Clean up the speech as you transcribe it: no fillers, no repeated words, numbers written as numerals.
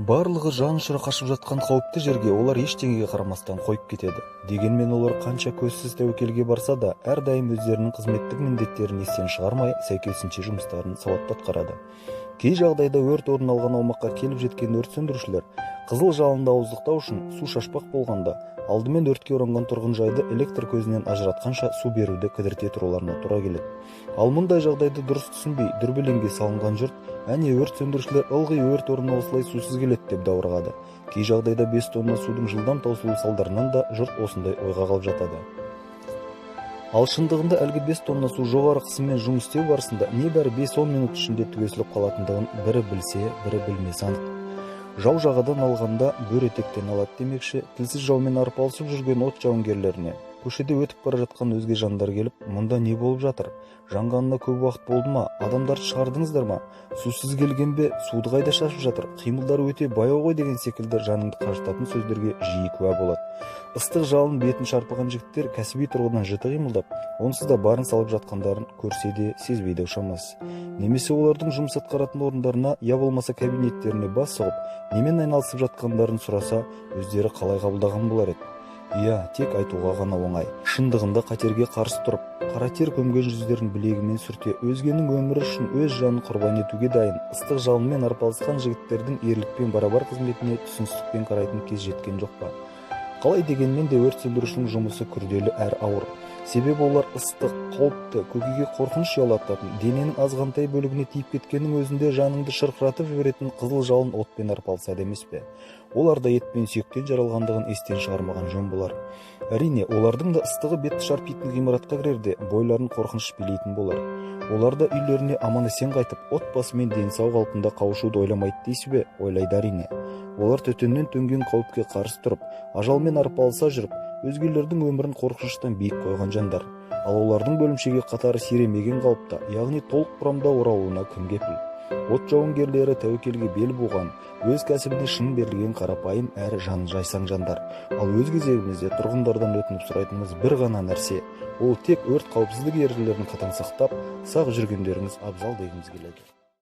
Барлығы жанұшыра қашып жатқан қауіпті жерге олар ештеңеге қарамастан қойып кетеді. Дегенмен олар қанша көзсіз тәуекелге барса да, әрдайым өздерінің қызметтік міндеттерін естен шығармай, сәйкесінше жұмыстарын сауатты атқарады. Кей жағдайда өрт орын алған аумаққа келіп жеткен өрт сөндірушілер қызыл жалынды ауыздықтау үшін су шашпақ болғанда, алдымен өртке оранған тұрғынжайды электр көзінен ажыратқанша су беруді кідірте тұруларына тура келеді. Ал мұндай жағдайды дұрыс түсінбей, дүрбелеңге салынған жұрт, әне өрт сөндірушілер ылғи өрт орнына осылай сусыз келеді деп даурығады. Кей жағдайда 5 тонна судың жылдам таусылу салдарынан да жұрт осындай ойға қалып жатады. Ал шындығында әлгі 5 тонна су жоғары қысыммен жұмыс істеу барысында небәрі 5-10 минут ішінде түгесіліп қалатындығын бірі білсе, бірі білмесе анық. Жау жағадан алғанда бөр етектен алады демекші, тілсіз жаумен арпалысып жүрген от жауынгерлеріне көшеде өтіп бара жатқан өзге жандар келіп, мұнда не болып жатыр? Жанғанына көп уақыт болды ма? Адамдарды шығардыңыздар ма? Сусыз келген бе? Суды қайда шашып жатыр? Қимылдары өте баяу ғой деген секілді жаныңды қажытатын сөздерге жиі куә болады. Ыстық жалын бетін шарпыған жігіттер кәсіби тұрғыдан жіті қимылдап, онсыз да барын салып жатқандарын көрсе де сезбейді шамасы. Немесе олардың жұмыс атқаратын орындарына, я болмаса кабинеттеріне бас сұғып, немен айналысып жатқандарын сұраса, өздері қалай қабылдаған болар еді. Иә, тек айтуға ғана оңай. Шындығында қатерге қарсы тұрып, қара тер көмген жүздерін білегімен сүрте, өзгенің өмірі үшін өз жанын құрбан етуге дайын, ыстық жалынмен арпалысқан жігіттердің ерлікпен барабар қызметіне түсіністікпен қарайтын кез жеткен жоқ па? Қалай дегенмен де өрт сөндірушінің жұмысы күрделі әрі ауыр. Себебі олар ыстық, қауіпті, көкейге қорқыныш ұялататын, дененің азғантай бөлігіне тиіп кеткеннің өзінде жаныңды шырқыратып жіберетін қызыл жалын отпен арпалысады емес пе? Олар да ет пен сүйектен жаралғандығын естен шығармаған жөн болар. Әрине, олардың да ыстығы бетті шарпитын ғимаратқа кірерде бойларын қорқыныш билейтін болар. Олар да үйлеріне аман-есен қайтып, отбасымен дені-сау қалпында қауышуды ойламайды дейсіз бе? Ойлайды әрине. Олар төтеннен төнген қауіпке қарсы тұрып, ажалмен арпалыса жүріп, өзгелердің өмірін қорқыныштан биік қойған жандар. Ал олардың бөлімшеге қатары сиремеген қалыпта, яғни толық құрамда оралуына кім кепіл? От жауынгерлері тәуекелге бел буған, өз кәсібіне шын берілген қарапайым әрі жаны жайсаң жандар. Ал өз кезегімізде тұрғындардан өтініп сұрайтынымыз бір ғана нәрсе, ол тек өрт қауіпсіздік ережелерін қатаң сақтап, сақ жүргендеріңіз абзал дегіміз келеді.